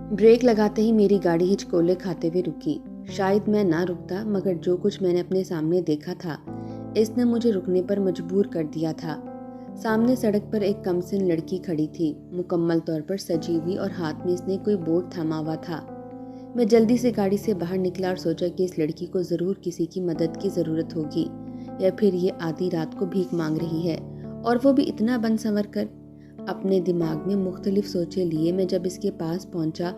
Break लगाते ही मेरी गाड़ी हिचकोले खाते हुए रुकी। शायद मैं ना रुकता, मगर जो कुछ मैंने अपने सामने देखा था इसने मुझे रुकने पर मजबूर कर दिया था। सामने सड़क पर एक कमसिन लड़की खड़ी थी, मुकम्मल तौर पर सजी हुई, और हाथ में इसने कोई बोर्ड थमा हुआ था। मैं जल्दी से गाड़ी से बाहर निकला और सोचा कि इस लड़की को ज़रूर किसी की मदद की ज़रूरत होगी, या फिर ये आधी रात को भीख मांग रही है, और वो भी इतना बन संवर कर। अपने दिमाग में मुख्तलिफ सोचें लिए मैं जब इसके पास पहुंचा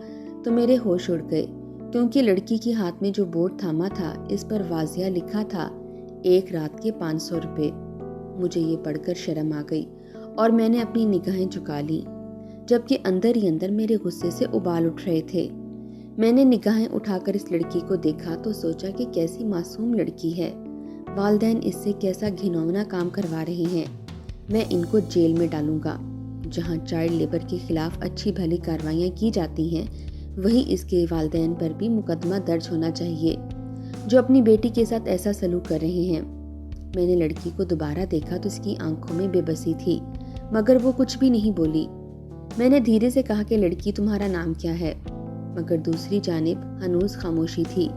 तो मेरे होश उड़ गए, क्योंकि लड़की के हाथ में जो बोर्ड थामा था इस पर वाजिया लिखा था, एक रात के 500 रुपये। मुझे ये पढ़कर शर्म आ गई और मैंने अपनी निगाहें झुका ली, जबकि अंदर ही अंदर मेरे गुस्से से उबाल उठ रहे थे। मैंने निगाहें उठाकर इस लड़की को देखा तो सोचा कि कैसी मासूम लड़की है, वालिदैन इससे कैसा घिनौना काम करवा रहे हैं। मैं इनको जेल में डालूंगा। जहां चाइल्ड लेबर के खिलाफ अच्छी भली कार्रवाइयाँ की जाती हैं, वहीं इसके वालिदैन पर भी मुकदमा दर्ज होना चाहिए, जो अपनी बेटी के साथ ऐसा सलूक कर रहे हैं। मैंने लड़की को दोबारा देखा तो इसकी आंखों में बेबसी थी, मगर वो कुछ भी नहीं बोली। मैंने धीरे से कहा कि लड़की, तुम्हारा नाम क्या है? मगर दूसरी जानिब हनूज खामोशी थी।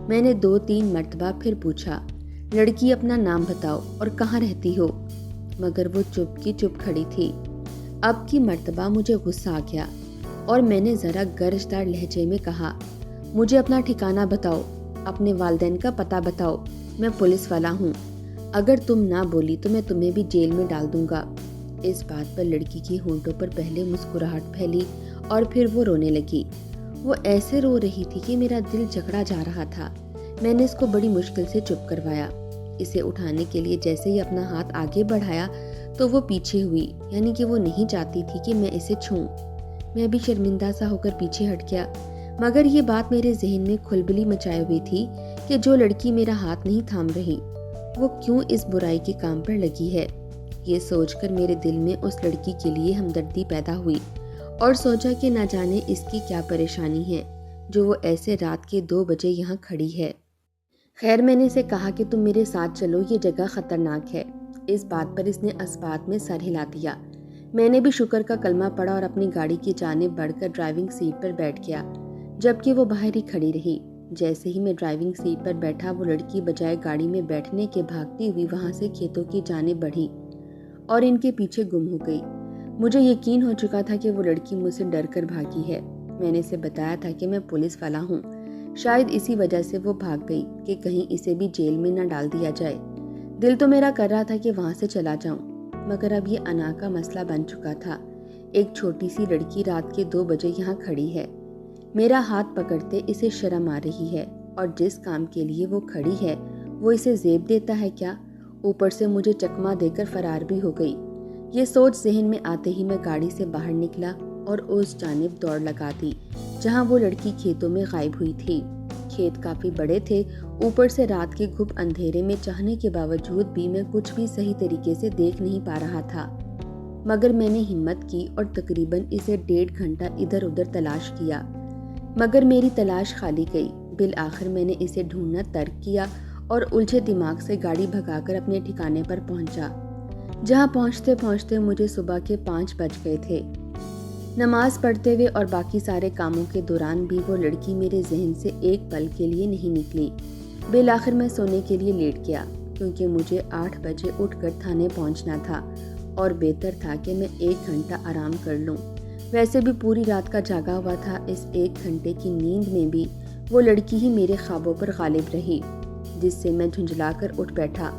मैंने 2-3 मर्तबा फिर पूछा, लड़की अपना नाम बताओ और कहाँ रहती हो? मगर वो चुप की चुप खड़ी थी। अब की मर्तबा मुझे गुस्सा आ गया और मैंने ज़रा गर्जदार लहजे में कहा, मुझे अपना ठिकाना बताओ, अपने वालिदैन का पता बताओ, मैं पुलिस वाला हूँ। अगर तुम ना बोली तो मैं तुम्हें भी जेल में डाल दूंगा। इस बात पर लड़की की होंठों पर पहले मुस्कुराहट फैली और फिर वो रोने लगी। वो ऐसे रो रही थी कि मेरा दिल जकड़ा जा रहा था। मैंने इसको बड़ी मुश्किल से चुप करवाया। इसे उठाने के लिए जैसे ही अपना हाथ आगे बढ़ाया तो वो पीछे हुई, यानी कि वो नहीं चाहती थी कि मैं इसे छूऊं। मैं भी शर्मिंदा सा होकर पीछे हट गया, मगर ये बात मेरे जहन में खुलबली मचाए हुई थी कि जो लड़की मेरा हाथ नहीं थाम रही, वो क्यों इस बुराई के काम पर लगी है। ये सोचकर मेरे दिल में उस लड़की के लिए हमदर्दी पैदा हुई और सोचा कि न जाने इसकी क्या परेशानी है, जो वो ऐसे रात के 2 बजे यहाँ खड़ी है। खैर, मैंने इसे कहा कि तुम मेरे साथ चलो, ये जगह खतरनाक है। इस बात पर इसने अस्बात में सर हिला दिया। मैंने भी शुक्र का कलमा पढ़ा और अपनी गाड़ी की जानिब बढ़कर ड्राइविंग सीट पर बैठ गया, जबकि वो बाहर ही खड़ी रही। जैसे ही मैं ड्राइविंग सीट पर बैठा, वो लड़की बजाय गाड़ी में बैठने के भागती हुई वहां से खेतों की जानिब बढ़ी और इनके पीछे गुम हो गई। मुझे यकीन हो चुका था कि वो लड़की मुझसे डर कर भागी है। मैंने इसे बताया था कि मैं पुलिस वाला हूँ। शायद इसी वजह से वो भाग गई कि कहीं इसे भी जेल में न डाल दिया जाए। दिल तो मेरा कर रहा था कि वहां से चला जाऊं, मगर अब ये अना का मसला बन चुका था। एक छोटी सी लड़की रात के 2 बजे यहाँ खड़ी है। मेरा हाथ पकड़ते इसे शर्म आ रही है, और जिस काम के लिए वो खड़ी है वो इसे जेब देता है क्या? ऊपर से मुझे चकमा देकर फरार भी हो गई। ये सोच जहन में आते ही मैं गाड़ी से बाहर निकला और उस जानिब दौड़ लगा दी जहाँ वो लड़की खेतों में गायब हुई थी। खेत काफी बड़े थे, ऊपर से रात के घुप अंधेरे में चाहने के बावजूद भी मैं कुछ भी सही तरीके से देख नहीं पा रहा था। मगर मैंने हिम्मत की और तकरीबन इसे 1.5 घंटा इधर उधर तलाश किया, मगर मेरी तलाश खाली गई। बिल आखिर मैंने इसे ढूंढना तर्क किया और उलझे दिमाग से गाड़ी भगाकर अपने ठिकाने पर पहुंचा, जहां पहुंचते पहुंचते मुझे सुबह के 5 बज गए थे। नमाज पढ़ते हुए और बाकी सारे कामों के दौरान भी वो लड़की मेरे जहन से एक पल के लिए नहीं निकली। बिल आखिर मैं सोने के लिए लेट गया, क्योंकि मुझे 8 बजे उठकर थाने पहुंचना था और बेहतर था कि मैं 1 घंटा आराम कर लूं। वैसे भी पूरी रात का जागा हुआ था। इस 1 घंटे की नींद में भी वो लड़की ही मेरे ख्वाबों पर गालिब रही, जिससे मैं झुंझलाकर उठ बैठा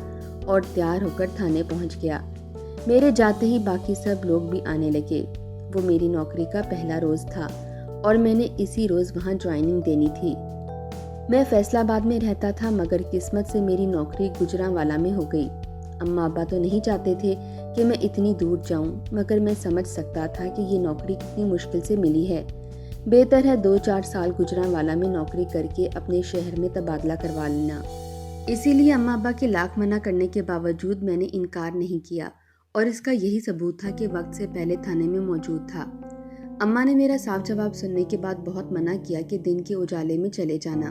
और तैयार होकर थाने पहुंच गया। मेरे जाते ही बाकी सब लोग भी आने लगे। वो मेरी नौकरी का पहला रोज़ था और मैंने इसी रोज़ वहाँ ज्वाइनिंग देनी थी। मैं फैसलाबाद में रहता था, मगर किस्मत से मेरी नौकरी गुजरांवाला में हो गई। अम्मा अब्बा तो नहीं चाहते थे कि मैं इतनी दूर जाऊं, मगर मैं समझ सकता था कि ये नौकरी कितनी मुश्किल से मिली है। बेहतर है 2-4 साल गुजरांवाला में नौकरी करके अपने शहर में तबादला करवा लेना। इसीलिए अम्मा अब्बा के लाख मना करने के बावजूद मैंने इनकार नहीं किया, और इसका यही सबूत था कि वक्त से पहले थाने में मौजूद था। अम्मा ने मेरा साफ जवाब सुनने के बाद बहुत मना किया कि दिन के उजाले में चले जाना,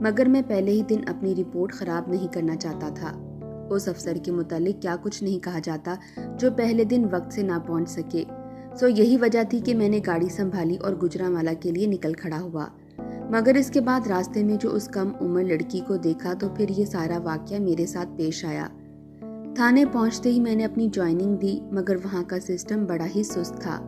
मगर मैं पहले ही दिन अपनी रिपोर्ट ख़राब नहीं करना चाहता था। उस अफसर के मुतालिक क्या कुछ नहीं कहा जाता जो पहले दिन वक्त से ना पहुंच सके। यही वजह थी कि मैंने गाड़ी संभाली और गुजरांवाला के लिए निकल खड़ा हुआ। मगर इसके बाद रास्ते में जो उस कम उम्र लड़की को देखा तो फिर ये सारा वाकया मेरे साथ पेश आया। थाने पहुंचते ही मैंने अपनी ज्वाइनिंग दी, मगर वहाँ का सिस्टम बड़ा ही सुस्त था।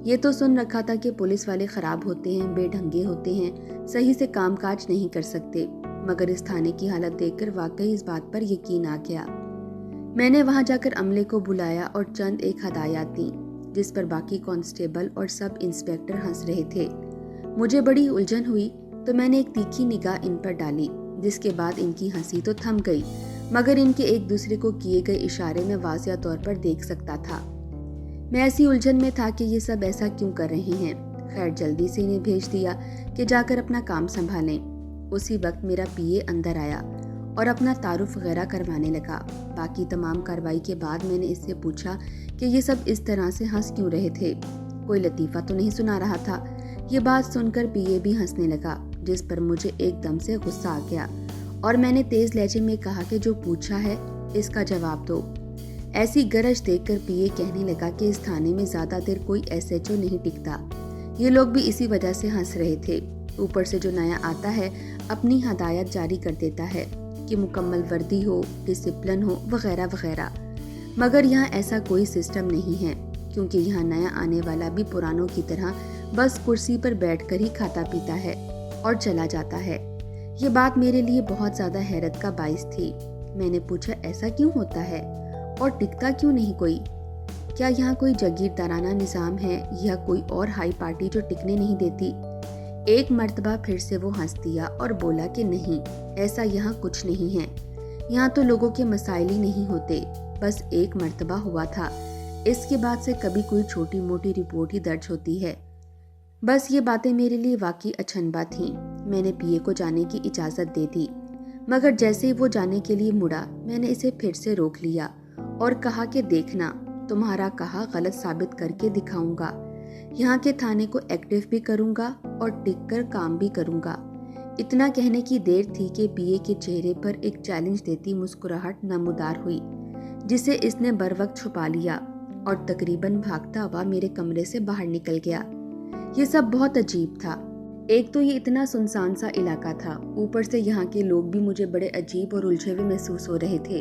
ये तो सुन रखा था कि पुलिस वाले खराब होते हैं, बेढंगे होते हैं, सही से कामकाज नहीं कर सकते, मगर इस थाने की हालत देखकर वाकई इस बात पर यकीन आ गया। मैंने वहां जाकर अमले को बुलाया और चंद एक हदायत दी, जिस पर बाकी कांस्टेबल और सब इंस्पेक्टर हंस रहे थे। मुझे बड़ी उलझन हुई तो मैंने एक तीखी निगाह इन पर डाली, जिसके बाद इनकी हंसी तो थम गई, मगर इनके एक दूसरे को किए गए इशारे में वाज़िया तौर पर देख सकता था। मैं ऐसी उलझन में था कि ये सब ऐसा क्यों कर रहे हैं। खैर, जल्दी से इन्हें भेज दिया कि जाकर अपना काम संभालें। उसी वक्त मेरा पीए अंदर आया और अपना तारुफ वगैरह करवाने लगा। बाकी तमाम कार्रवाई के बाद मैंने इससे पूछा कि ये सब इस तरह से हंस क्यों रहे थे, कोई लतीफ़ा तो नहीं सुना रहा था। ये बात सुनकर पीए भी हंसने लगा, जिस पर मुझे एकदम से गुस्सा आ गया और मैंने तेज लहजे में कहा कि जो पूछा है इसका जवाब दो। ऐसी गरज देखकर पीए कहने लगा कि इस थाने में ज्यादा देर कोई एसएचओ नहीं टिकता। ये लोग भी इसी वजह से हंस रहे थे। ऊपर से जो नया आता है अपनी हदायत जारी कर देता है कि मुकम्मल वर्दी हो, डिसिप्लिन हो, वगैरह वगैरह। मगर यहाँ ऐसा कोई सिस्टम नहीं है, क्योंकि यहाँ नया आने वाला भी पुरानों की तरह बस कुर्सी पर बैठकर ही खाता पीता है और चला जाता है। ये बात मेरे लिए बहुत ज़्यादा हैरत का बाइस थी। मैंने पूछा, ऐसा क्यों होता है और टिकता क्यों नहीं कोई? क्या यहाँ कोई जागीरदाराना निज़ाम है या कोई और हाई पार्टी जो टिकने नहीं देती? एक मर्तबा फिर से वो हंस दिया और बोला कि नहीं, ऐसा यहाँ कुछ नहीं है। यहाँ तो लोगों के मसाइल ही नहीं होते, बस एक मर्तबा हुआ था, इसके बाद से कभी कोई छोटी मोटी रिपोर्ट ही दर्ज होती है। बस ये बातें मेरे लिए वाकई अचंभा थीं। मैंने पीए को जाने की इजाज़त दे दी, मगर जैसे ही वो जाने के लिए मुड़ा मैंने इसे फिर से रोक लिया और कहा कि देखना, तुम्हारा कहा गलत साबित करके दिखाऊंगा। यहाँ के थाने को एक्टिव भी करूंगा और टिक कर काम भी करूंगा। इतना कहने की देर थी कि पीए के चेहरे पर एक चैलेंज देती मुस्कुराहट नमूदार हुई, जिसे इसने बर वक्त छुपा लिया और तकरीबन भागता हुआ मेरे कमरे से बाहर निकल गया। ये सब बहुत अजीब था। एक तो ये इतना सुनसान सा इलाका था, ऊपर से यहाँ के लोग भी मुझे बड़े अजीब और उलझे हुए महसूस हो रहे थे।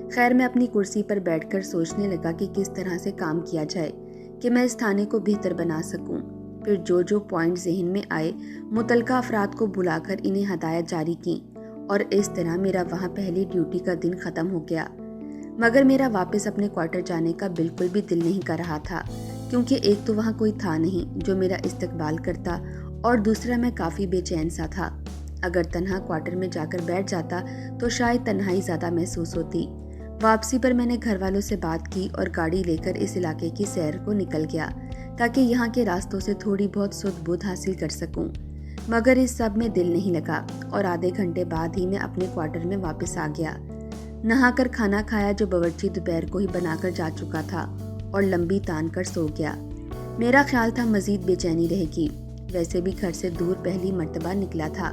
खैर, मैं अपनी कुर्सी पर बैठकर सोचने लगा कि किस तरह से काम किया जाए कि मैं इस थाने को बेहतर बना सकूं। फिर जो जो पॉइंट जहन में आए मुतलका अफराद को बुलाकर इन्हें हदायत जारी की और इस तरह मेरा वहाँ पहली ड्यूटी का दिन ख़त्म हो गया। मगर मेरा वापस अपने क्वार्टर जाने का बिल्कुल भी दिल नहीं कर रहा था, क्योंकि एक तो वहाँ कोई था नहीं जो मेरा इस्तकबाल करता और दूसरा मैं काफ़ी बेचैन सा था। अगर तन्हा क्वार्टर में जाकर बैठ जाता तो शायद तन्हाई ज़्यादा महसूस होती। वापसी पर मैंने घर वालों से बात की और गाड़ी लेकर इस इलाके की सैर को निकल गया, ताकि यहाँ के रास्तों से थोड़ी बहुत सुध बुध हासिल कर सकूँ। मगर इस सब में दिल नहीं लगा और आधे घंटे बाद ही मैं अपने क्वार्टर में वापस आ गया। नहाकर खाना खाया जो बावर्ची दोपहर को ही बनाकर जा चुका था, और लंबी तान कर सो गया। मेरा ख्याल था मजीद बेचैनी रहेगी। वैसे भी घर से दूर पहली मर्तबा निकला था,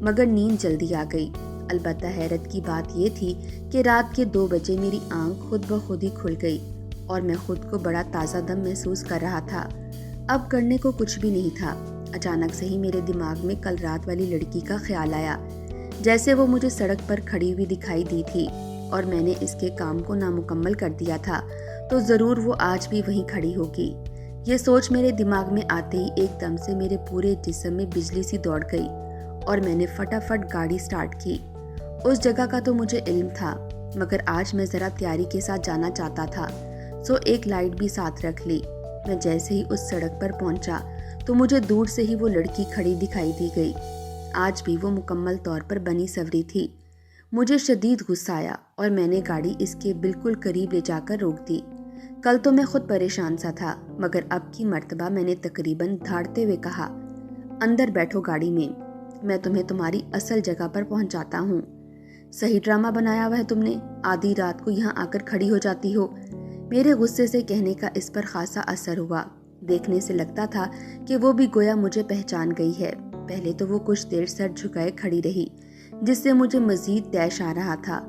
मगर नींद जल्दी आ गई। अलबत्ता हैरत की बात यह थी कि रात के 2 बजे मेरी आंख खुद ब खुद ही खुल गई और मैं खुद को बड़ा ताज़ा दम महसूस कर रहा था। अब करने को कुछ भी नहीं था। अचानक से ही मेरे दिमाग में कल रात वाली लड़की का ख्याल आया, जैसे वो मुझे सड़क पर खड़ी हुई दिखाई दी थी और मैंने इसके काम को नामुकम्मल कर दिया था, तो ज़रूर वो आज भी वहीं खड़ी होगी। ये सोच मेरे दिमाग में आते ही एकदम से मेरे पूरे जिस्म में बिजली सी दौड़ गई और मैंने फटाफट गाड़ी स्टार्ट की। उस जगह का तो मुझे इल्म था, मगर आज मैं ज़रा तैयारी के साथ जाना चाहता था, सो एक लाइट भी साथ रख ली। मैं जैसे ही उस सड़क पर पहुंचा तो मुझे दूर से ही वो लड़की खड़ी दिखाई दी गई। आज भी वो मुकम्मल तौर पर बनी सवरी थी। मुझे शदीद गुस्सा आया और मैंने गाड़ी इसके बिल्कुल करीब ले जाकर रोक दी। कल तो मैं खुद परेशान सा था, मगर अब की मर्तबा मैंने तकरीबन धाड़ते हुए कहा, अंदर बैठो गाड़ी में, मैं तुम्हें तुम्हारी असल जगह पर पहुंचाता हूँ। सही ड्रामा बनाया हुआ है तुमने, आधी रात को यहाँ आकर खड़ी हो जाती हो। मेरे गुस्से से कहने का इस पर खासा असर हुआ। देखने से लगता था कि वो भी गोया मुझे पहचान गई है। पहले तो वो कुछ देर सर झुकाए खड़ी रही, जिससे मुझे मजीद तैश आ रहा था।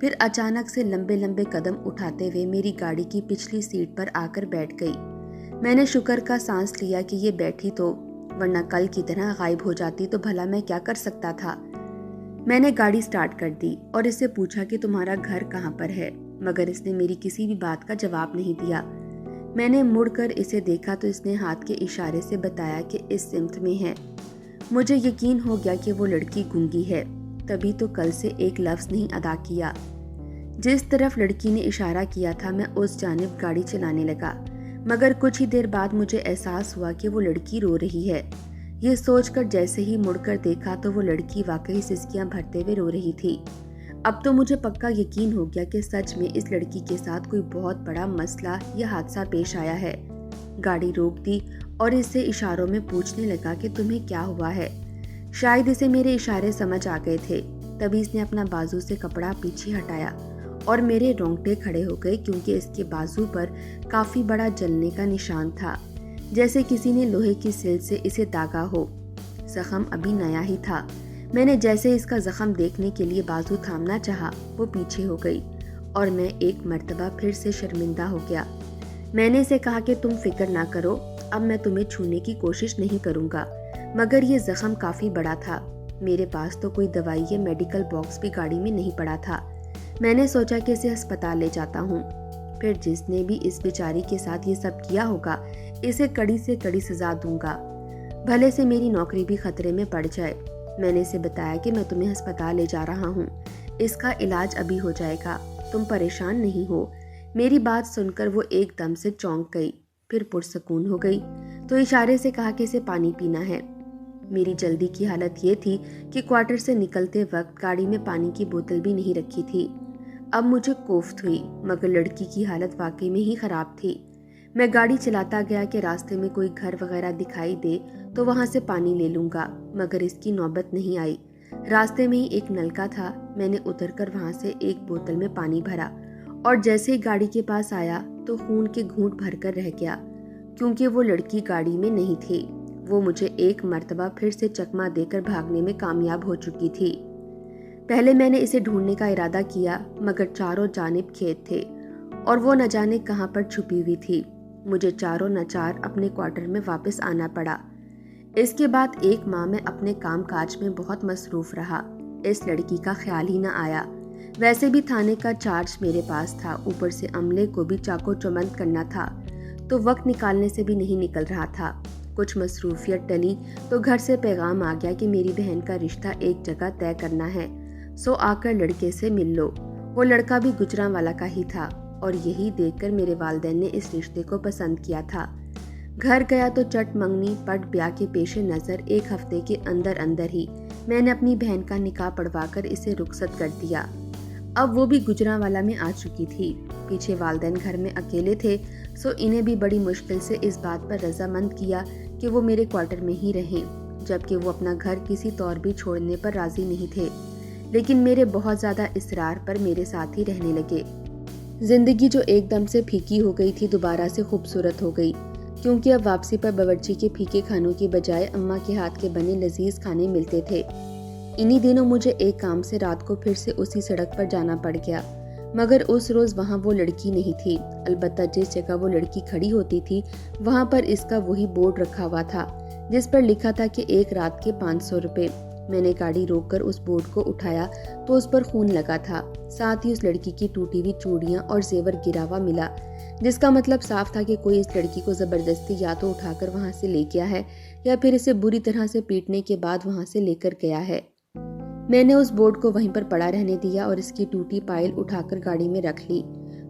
फिर अचानक से लंबे लंबे कदम उठाते हुए मेरी गाड़ी की पिछली सीट पर आकर बैठ गई। میں نے شکر کا سانس لیا کہ یہ بیٹھی تو، ورنہ کل کی طرح غائب ہو جاتی تو بھلا میں کیا کر سکتا تھا۔ میں نے گاڑی سٹارٹ کر دی اور اس سے پوچھا کہ تمہارا گھر کہاں پر ہے، مگر اس نے میری کسی بھی بات کا جواب نہیں دیا۔ میں نے مڑ کر اسے دیکھا تو اس نے ہاتھ کے اشارے سے بتایا کہ اس سمت میں ہے۔ مجھے یقین ہو گیا کہ وہ لڑکی گونگی ہے، تبھی تو کل سے ایک لفظ نہیں ادا کیا۔ جس طرف لڑکی نے اشارہ کیا تھا میں اس جانب گاڑی چلانے لگا، مگر کچھ ہی دیر بعد مجھے احساس ہوا کہ وہ لڑکی رو رہی ہے۔ یہ سوچ کر جیسے ہی مڑ کر دیکھا تو وہ لڑکی واقعی سسکیاں بھرتے ہوئے رو رہی تھی۔ اب تو مجھے پکا یقین ہو گیا کہ سچ میں اس لڑکی کے ساتھ کوئی بہت بڑا مسئلہ یا حادثہ پیش آیا ہے۔ گاڑی روک دی اور اس سے اشاروں میں پوچھنے لگا کہ تمہیں کیا ہوا ہے۔ شاید اسے میرے اشارے سمجھ آ گئے تھے، تبھی اس نے اپنا بازو سے کپڑا پیچھے ہٹایا اور میرے رونگٹے کھڑے ہو گئے، کیونکہ اس کے بازو پر کافی بڑا جلنے کا نشان تھا، جیسے کسی نے لوہے کی سل سے اسے داغا ہو۔ زخم ابھی نیا ہی تھا۔ میں نے جیسے اس کا زخم دیکھنے کے لیے بازو تھامنا چاہا، وہ پیچھے ہو گئی اور میں ایک مرتبہ پھر سے شرمندہ ہو گیا۔ میں نے اسے کہا کہ تم فکر نہ کرو، اب میں تمہیں چھونے کی کوشش نہیں کروں گا، مگر یہ زخم کافی بڑا تھا۔ میرے پاس تو کوئی دوائی یا میڈیکل باکس بھی گاڑی میں نہیں پڑا تھا۔ میں نے سوچا کہ اسے ہسپتال لے جاتا ہوں، پھر جس نے بھی اس بیچاری کے ساتھ یہ سب کیا ہوگا اسے کڑی سے کڑی سزا دوں گا، بھلے سے میری نوکری بھی خطرے میں پڑ جائے۔ میں نے اسے بتایا کہ میں تمہیں ہسپتال لے جا رہا ہوں، اس کا علاج ابھی ہو جائے گا، تم پریشان نہیں ہو۔ میری بات سن کر وہ ایک دم سے چونک گئی، پھر پرسکون ہو گئی تو اشارے سے کہا کہ اسے پانی پینا ہے۔ میری جلدی کی حالت یہ تھی کہ کوارٹر سے نکلتے وقت گاڑی میں پانی کی بوتل بھی نہیں رکھی تھی۔ اب مجھے کوفت ہوئی، مگر لڑکی کی حالت واقعی میں ہی خراب تھی۔ میں گاڑی چلاتا گیا کہ راستے میں کوئی گھر وغیرہ دکھائی دے تو وہاں سے پانی لے لوں گا، مگر اس کی نوبت نہیں آئی۔ راستے میں ہی ایک نلکا تھا، میں نے اتر کر وہاں سے ایک بوتل میں پانی بھرا اور جیسے ہی گاڑی کے پاس آیا تو خون کے گھونٹ بھر کر رہ گیا، کیونکہ وہ لڑکی گاڑی میں نہیں تھی۔ وہ مجھے ایک مرتبہ پھر سے چکما دے کر بھاگنے میں کامیاب ہو چکی تھی۔ پہلے میں نے اسے ڈھونڈنے کا ارادہ کیا، مگر چاروں جانب کھیت تھے اور وہ نہ جانے کہاں پر چھپی ہوئی تھی۔ مجھے چاروں ناچار اپنے کوارٹر میں واپس آنا پڑا۔ اس کے بعد ایک ماہ میں اپنے کام کاج میں بہت مصروف رہا، اس لڑکی کا خیال ہی نہ آیا۔ ویسے بھی تھانے کا چارج میرے پاس تھا، اوپر سے عملے کو بھی چاقو چمند کرنا تھا، تو وقت نکالنے سے بھی نہیں نکل رہا تھا۔ کچھ مصروفیت ٹلی تو گھر سے پیغام آ گیا کہ میری بہن کا رشتہ ایک جگہ طے کرنا ہے، سو آ کر لڑکے سے مل لو۔ وہ لڑکا بھی گجراں والا کا ہی تھا اور یہی دیکھ کر میرے والدین نے اس رشتے کو پسند کیا تھا۔ گھر گیا تو چٹ منگنی پٹ بیاہ کے پیش نظر ایک ہفتے کے اندر ہی میں نے اپنی بہن کا نکاح پڑھوا کر اسے رخصت کر دیا۔ اب وہ بھی گجراں والا میں آ چکی تھی۔ پیچھے والدین گھر میں اکیلے تھے، سو انہیں بھی بڑی مشکل سے اس بات پر رضامند کیا کہ وہ میرے کوارٹر میں ہی رہیں، جبکہ وہ اپنا گھر کسی طور بھی چھوڑنے پر راضی نہیں تھے، لیکن میرے بہت زیادہ اصرار پر میرے ساتھ ہی رہنے لگے۔ زندگی جو ایک دم سے پھیکی ہو گئی تھی دوبارہ سے خوبصورت ہو گئی، کیونکہ اب واپسی پر باورچی کے پھیکے کھانوں کی بجائے اماں کے ہاتھ کے بنے لذیذ کھانے ملتے تھے۔ انہی دنوں مجھے ایک کام سے رات کو پھر سے اسی سڑک پر جانا پڑ گیا، مگر اس روز وہاں وہ لڑکی نہیں تھی، البتہ جس جگہ وہ لڑکی کھڑی ہوتی تھی وہاں پر اس کا وہی بورڈ رکھا ہوا تھا جس پر لکھا تھا کہ ایک رات کے 500 روپے۔ میں نے گاڑی روک کر اس بورڈ کو اٹھایا تو اس پر خون لگا تھا، ساتھ ہی اس لڑکی کی ٹوٹی ہوئی چوڑیاں اور زیور گرا ہوا ملا، جس کا مطلب صاف تھا کہ کوئی اس لڑکی کو زبردستی یا تو اٹھا کر وہاں سے لے گیا ہے یا پھر اسے بری طرح سے پیٹنے کے بعد وہاں سے لے کر گیا ہے۔ میں نے اس بورڈ کو وہیں پر پڑا رہنے دیا اور اس کی ٹوٹی پائل اٹھا کر گاڑی میں رکھ لی۔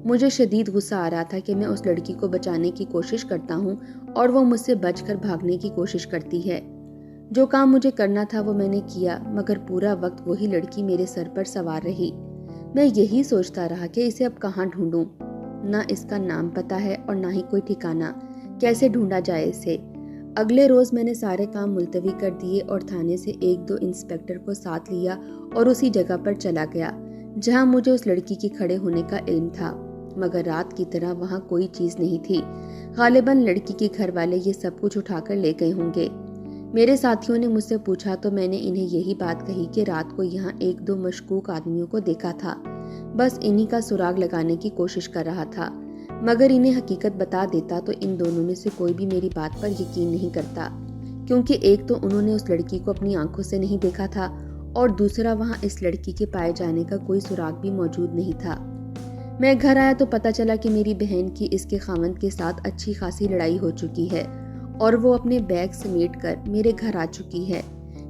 مجھے شدید غصہ آ رہا تھا کہ میں اس لڑکی کو بچانے کی کوشش کرتا ہوں اور وہ مجھ سے بچ کر بھاگنے کی کوشش کرتی ہے۔ جو کام مجھے کرنا تھا وہ میں نے کیا، مگر پورا وقت وہی لڑکی میرے سر پر سوار رہی۔ میں یہی سوچتا رہا کہ اسے اب کہاں ڈھونڈوں، نہ اس کا نام پتہ ہے اور نہ ہی کوئی ٹھکانہ، کیسے ڈھونڈا جائے اسے۔ اگلے روز میں نے سارے کام ملتوی کر دیے اور تھانے سے 1-2 انسپیکٹر کو ساتھ لیا اور اسی جگہ پر چلا گیا جہاں مجھے اس لڑکی کے کھڑے ہونے کا علم تھا، مگر رات کی طرح وہاں کوئی چیز نہیں تھی۔ غالباً لڑکی کے گھر والے یہ سب کچھ اٹھا کر لے گئے ہوں گے۔ میرے ساتھیوں نے مجھ سے پوچھا تو میں نے انہیں یہی بات کہی کہ رات کو یہاں 1-2 مشکوک آدمیوں کو دیکھا تھا، بس انہی کا سراغ لگانے کی کوشش کر رہا تھا۔ मगर इन्हें हकीकत बता देता तो इन दोनों में से कोई भी मेरी बात पर यकीन नहीं करता, क्योंकि एक तो उन्होंने उस लड़की को अपनी आंखों से नहीं देखा था और दूसरा वहाँ इस लड़की के पाए जाने का कोई सुराग भी मौजूद नहीं था। मैं घर आया तो पता चला कि मेरी बहन की इसके खावंद के साथ अच्छी खासी लड़ाई हो चुकी है और वो अपने बैग समेट कर मेरे घर आ चुकी है।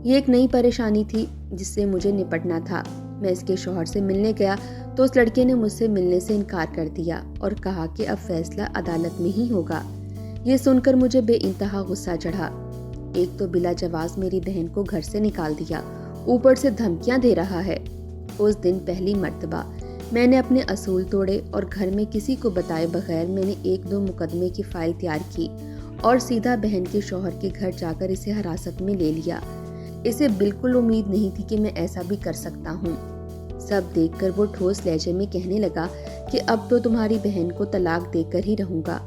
ये एक नई परेशानी थी जिससे मुझे निपटना था। मैं इसके शौहर से मिलने गया तो उस लड़के ने मुझसे मिलने से इनकार कर दिया और कहा कि अब फैसला अदालत में ही होगा। ये सुनकर मुझे बेइंतहा गुस्सा चढ़ा। एक तो बिला जवाज मेरी बहन को घर से निकाल दिया, ऊपर से धमकियां दे रहा है। उस दिन पहली मर्तबा मैंने अपने असूल तोड़े और घर में किसी को बताए बगैर मैंने 1-2 मुकदमे की फाइल तैयार की और सीधा बहन के शौहर के घर जाकर इसे हिरासत में ले लिया। इसे बिल्कुल उम्मीद नहीं थी कि मैं ऐसा भी कर सकता हूँ। सब देखकर वो ठोस लहजे में कहने लगा कि अब तो तुम्हारी बहन को तलाक देकर ही रहूंगा,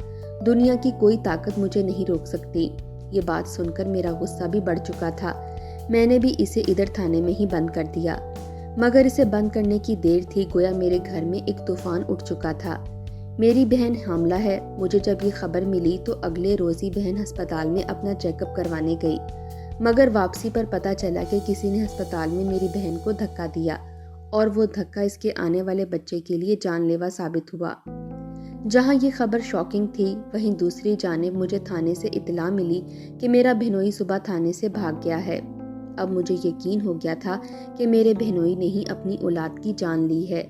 दुनिया की कोई ताकत मुझे नहीं रोक सकती। ये बात सुनकर मेरा गुस्सा भी बढ़ चुका था। मैंने भी इसे इधर थाने में ही बंद कर दिया, मगर इसे बंद करने की देर थी, गोया मेरे घर में एक तूफान उठ चुका था। मेरी बहन हामला है। मुझे जब ये खबर मिली तो अगले रोज ही बहन अस्पताल में अपना चेकअप करवाने गई, मगर वापसी पर पता चला कि किसी ने अस्पताल में मेरी बहन को धक्का दिया और वो धक्का इसके आने वाले बच्चे के लिए जानलेवा साबित हुआ। जहां ये खबर शॉकिंग थी, वहीं दूसरी जानिब मुझे थाने से इत्तला मिली कि मेरा बहनोई सुबह थाने से भाग गया है। अब मुझे यकीन हो गया था कि मेरे बहनोई ने ही अपनी औलाद की जान ली है।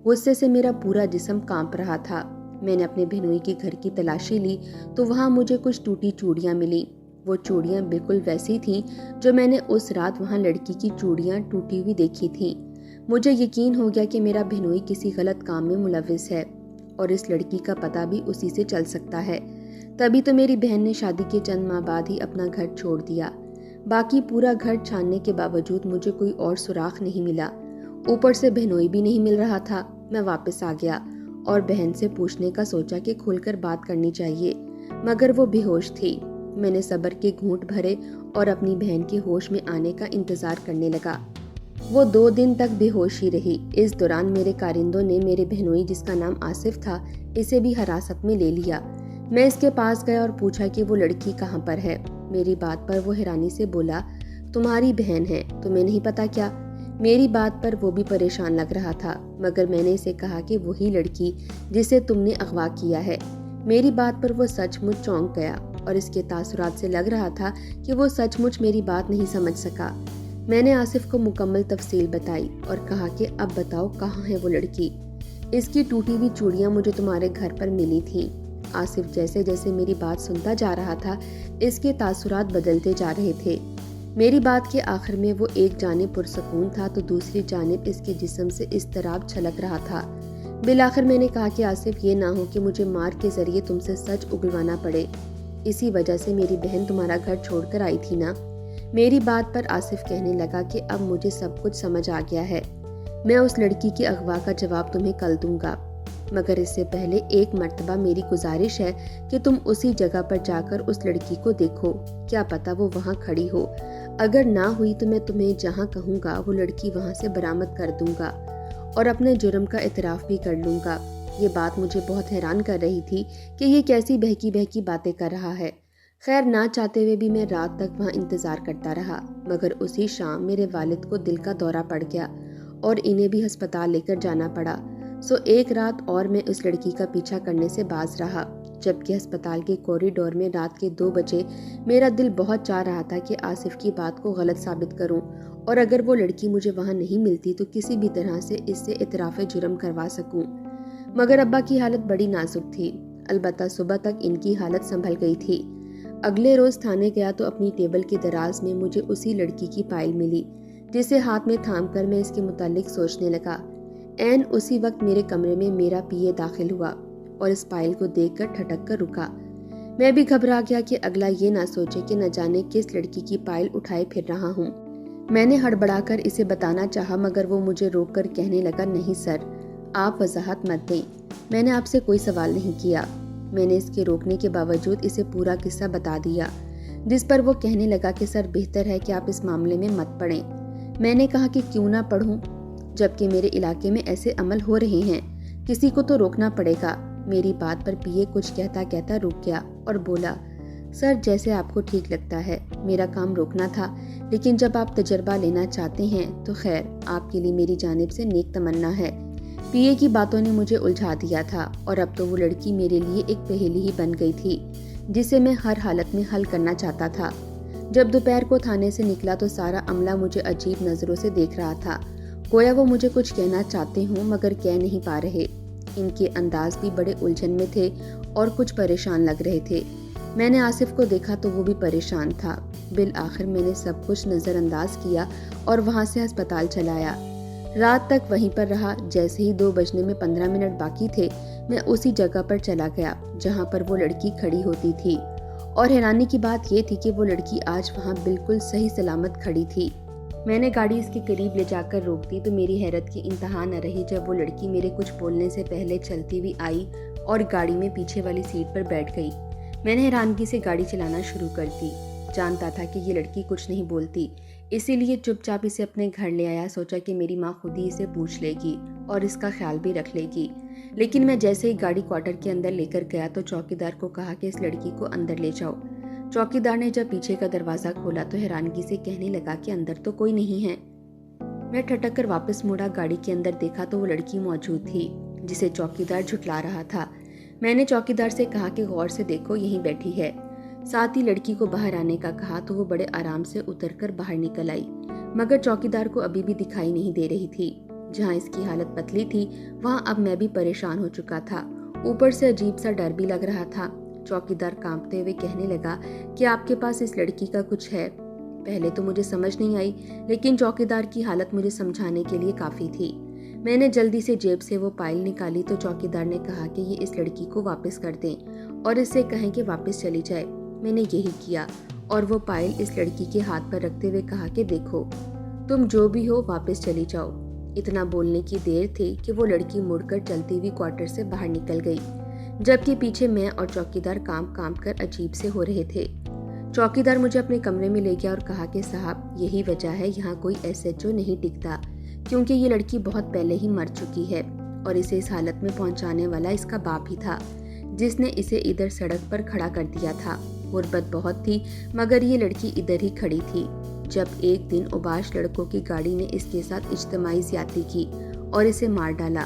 गुस्से से मेरा पूरा जिस्म कांप रहा था। मैंने अपने बहनोई के घर की तलाशी ली तो वहां मुझे कुछ टूटी चूड़ियां मिली। वो चूड़ियां बिल्कुल वैसी थीं जो मैंने उस रात वहां लड़की की चूड़ियां टूटी हुई देखी थीं। मुझे यकीन हो गया कि मेरा बहनोई किसी गलत काम में मुलविस है और इस लड़की का पता भी उसी से चल सकता है। तभी तो मेरी बहन ने शादी के चंद माह बाद ही अपना घर छोड़ दिया। बाकी पूरा घर छानने के बावजूद मुझे कोई और सुराख नहीं मिला। ऊपर से बहनोई भी नहीं मिल रहा था। मैं वापस आ गया और बहन से पूछने का सोचा कि खुलकर बात करनी चाहिए, मगर वो बेहोश थी। मैंने सब्र के घूंट भरे और अपनी बहन के होश में आने का इंतजार करने लगा। वो 2 दिन तक बेहोश ही रही। इस दौरान मेरे कारिंदों ने मेरे बहनोई, जिसका नाम आसिफ था, इसे भी हिरासत में ले लिया। मैं इसके पास गया और पूछा कि वो लड़की कहाँ पर है। मेरी बात पर वो हैरानी से बोला, तुम्हारी बहन है, तुम्हें नहीं पता क्या? मेरी बात पर वो भी परेशान लग रहा था, मगर मैंने इसे कहा कि वही लड़की जिसे तुमने अगवा किया है। मेरी बात पर वो सचमुच चौंक गया और इसके तासुरात से लग रहा था कि वो सचमुच मेरी बात नहीं समझ सका। मैंने आसिफ को मुकम्मल तफसील बताई और कहा कि अब बताओ कहाँ है वो लड़की? इसकी टूटी हुई चूड़ियाँ मुझे तुम्हारे घर पर मिली थीं। आसिफ जैसे जैसे मेरी बात सुनता जा रहा था, इसके तासुरात बदलते जा रहे थे। मेरी बात के आखिर में वो एक जानिब पुरसकून था तो दूसरी जानिब इसके जिस्म से इज़्तिराब छलक रहा था। बिलाखिर मैंने कहा कि आसिफ, ये ना हो कि मुझे मार के जरिए तुमसे सच उगलवाना पड़े। इसी वजह से मेरी बहन तुम्हारा घर छोड़कर आई थी ना? मेरी बात पर आसिफ कहने लगा कि अब मुझे सब कुछ समझ आ गया है। मैं उस लड़की के अगवा का जवाब तुम्हें कल दूंगा, मगर इससे पहले एक मर्तबा मेरी गुजारिश है कि तुम उसी जगह पर जाकर उस लड़की को देखो। क्या पता वो वहाँ खड़ी हो। अगर ना हुई तो मैं तुम्हें जहाँ कहूँगा वो लड़की वहाँ से बरामद कर दूंगा और अपने जुर्म का इतराफ़ भी कर लूँगा। ये बात मुझे बहुत हैरान कर रही थी कि ये कैसी बहकी बहकी बातें कर रहा है। खैर, ना चाहते हुए भी मैं रात तक वहाँ इंतज़ार करता रहा, मगर उसी शाम मेरे वालिद को दिल का दौरा पड़ गया और इन्हें भी अस्पताल लेकर जाना पड़ा। सो एक रात और मैं उस लड़की का पीछा करने से बाज रहा, जबकि अस्पताल के कॉरिडोर में रात के 2 बजे मेरा दिल बहुत चाह रहा था कि आसिफ की बात को गलत साबित करूं और अगर वो लड़की मुझे वहां नहीं मिलती तो किसी भी तरह से इससे इतराफ़े जुर्म करवा सकूं। मगर अब्बा की हालत बड़ी नाजुक थी। अलबत्ता सुबह तक इनकी हालत संभल गई थी। अगले रोज़ थाने गया तो अपनी टेबल के दराज में मुझे उसी लड़की की फाइल मिली, जिसे हाथ में थाम कर मैं इसके मुतालिक सोचने लगा। ऐन उसी वक्त मेरे कमरे में मेरा पीए दाखिल हुआ और इस फाइल को देखकर ठटक कर रुका। मैं भी घबरा गया कि अगला ये ना सोचे कि न जाने किस लड़की की फाइल उठाए फिर रहा हूँ। मैंने हड़बड़ाकर इसे बताना चाहा, मगर वो मुझे रोक कर कहने लगा, नहीं सर, आप वजाहत मत दें, मैंने आपसे कोई सवाल नहीं किया। मैंने इसके रोकने के बावजूद इसे पूरा किस्सा बता दिया, जिस पर वो कहने लगा कि सर, बेहतर है कि आप इस मामले में मत पड़ें। मैंने कहा कि क्यों ना पढ़ूं, जबकि मेरे इलाके में ऐसे अमल हो रहे हैं, किसी को तो रोकना पड़ेगा। मेरी बात पर पीए कुछ कहता कहता रुक गया और बोला, सर जैसे आपको ठीक लगता है, मेरा काम रोकना था, लेकिन जब आप तजर्बा लेना चाहते हैं तो खैर आपके लिए मेरी जानिब से नेक तमन्ना है। पीए की बातों ने मुझे उलझा दिया था और अब तो वो लड़की मेरे लिए एक पहेली ही बन गई थी जिसे मैं हर हालत में हल करना चाहता था। जब दोपहर को थाने से निकला तो सारा अमला मुझे अजीब नज़रों से देख रहा था, गोया वो मुझे कुछ कहना चाहते हों मगर कह नहीं पा रहे। इनके अंदाज भी बड़े उलझन में थे और कुछ परेशान लग रहे थे। मैंने आसिफ को देखा तो वो भी परेशान था। बिल आखिर मैंने सब कुछ नज़रअंदाज किया और वहाँ से अस्पताल चलाया। रात तक वहीं पर रहा। जैसे ही 2 बजने में 15 मिनट बाकी थे, मैं उसी जगह पर चला गया जहाँ पर वो लड़की खड़ी होती थी। और हैरानी की बात ये थी कि वो लड़की आज वहाँ बिल्कुल सही सलामत खड़ी थी। मैंने गाड़ी इसके करीब ले जाकर रोक दी तो मेरी हैरत की इंतहा न रही जब वो लड़की मेरे कुछ बोलने से पहले चलती हुई आई और गाड़ी में पीछे वाली सीट पर बैठ गई। मैंने हैरानगी से गाड़ी चलाना शुरू कर दी। जानता था कि ये लड़की कुछ नहीं बोलती, इसीलिए चुपचाप इसे अपने घर ले आया। सोचा कि मेरी माँ खुद ही इसे पूछ लेगी और इसका ख्याल भी रख लेगी। लेकिन मैं जैसे ही गाड़ी क्वार्टर के अंदर लेकर गया तो चौकीदार को कहा कि इस लड़की को अंदर ले जाओ। चौकीदार ने जब पीछे का दरवाज़ा खोला तो हैरानगी से कहने लगा कि अंदर तो कोई नहीं है। मैं ठटक कर वापस मुड़ा, गाड़ी के अंदर देखा तो वो लड़की मौजूद थी जिसे चौकीदार झुठला रहा था। मैंने चौकीदार से कहा कि गौर से देखो, यहीं बैठी है। साथ ही लड़की को बाहर आने का कहा तो वो बड़े आराम से उतरकर बाहर निकल आई, मगर चौकीदार को अभी भी दिखाई नहीं दे रही थी। जहाँ इसकी हालत पतली थी वहाँ अब मैं भी परेशान हो चुका था। ऊपर से अजीब सा डर भी लग रहा था। चौकीदार कांपते हुए कहने लगा कि आपके पास इस लड़की का कुछ है। पहले तो मुझे समझ नहीं आई, लेकिन चौकीदार की हालत मुझे समझाने के लिए काफ़ी थी। मैंने जल्दी से जेब से वो पायल निकाली तो चौकीदार ने कहा कि ये इस लड़की को वापस कर दें और इससे कहें कि वापस चली जाए। मैंने यही किया और वो पायल इस लड़की के हाथ पर रखते हुए कहा कि देखो, तुम जो भी हो वापस चली जाओ। इतना बोलने की देर थी कि वो लड़की मुड़कर चलती हुई क्वार्टर से बाहर निकल गई, जबकि पीछे मैं और चौकीदार काम कर अजीब से हो रहे थे। चौकीदार मुझे अपने कमरे में ले गया और कहा कि साहब, यही वजह है यहाँ कोई एसएचओ नहीं टिकता, क्योंकि ये लड़की बहुत पहले ही मर चुकी है और इसे इस हालत में पहुंचाने वाला इसका बाप ही था, जिसने इसे इधर सड़क पर खड़ा कर दिया था। गुर्बत बहुत थी मगर ये लड़की इधर ही खड़ी थी जब एक दिन उबाश लड़कों की गाड़ी ने इसके साथ इज्तिमाई ज्यादती की और इसे मार डाला।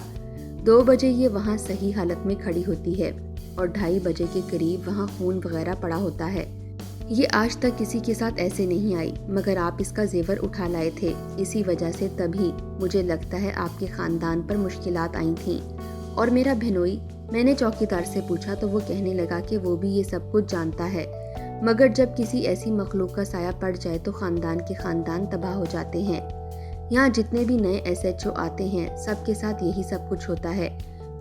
2 बजे ये वहाँ सही हालत में खड़ी होती है और 2:30 बजे के करीब वहाँ खून वगैरह पड़ा होता है। ये आज तक किसी के साथ ऐसे नहीं आई, मगर आप इसका जेवर उठा लाए थे, इसी वजह से तभी मुझे लगता है आपके खानदान पर मुश्किलात आई थीं। और मेरा बहनोई, मैंने चौकीदार से पूछा तो वो कहने लगा कि वो भी ये सब कुछ जानता है, मगर जब किसी ऐसी मखलूक का साया पड़ जाए तो खानदान के खानदान तबाह हो जाते हैं। यहाँ जितने भी नए एसएचओ आते हैं सबके साथ यही सब कुछ होता है,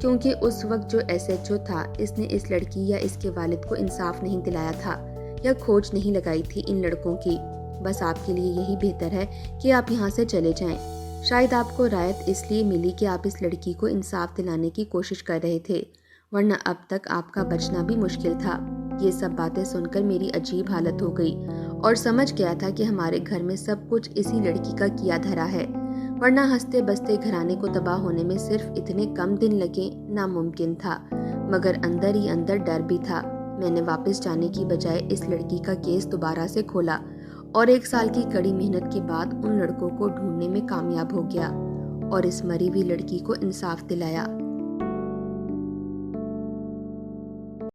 क्योंकि उस वक्त जो एसएचओ था इसने इस लड़की या इसके वालिद को इंसाफ नहीं दिलाया था या खोज नहीं लगाई थी इन लड़कों की। बस आपके लिए यही बेहतर है कि आप यहाँ से चले जाएं। शायद आपको रायत इसलिए मिली कि आप इस लड़की को इंसाफ दिलाने की कोशिश कर रहे थे, वरना अब तक आपका बचना भी मुश्किल था। ये सब बातें सुनकर मेरी अजीब हालत हो गई और समझ गया था कि हमारे घर में सब कुछ इसी लड़की का किया धरा है, वरना हंसते बसते घराने को तबाह होने में सिर्फ इतने कम दिन लगे नामुमकिन था। मगर अंदर ही अंदर डर भी था। मैंने वापस जाने की बजाय इस लड़की का केस दोबारा से खोला और 1 साल की कड़ी मेहनत के बाद उन लड़कों को ढूंढने में कामयाब हो गया और इस मरी हुई लड़की को इंसाफ दिलाया।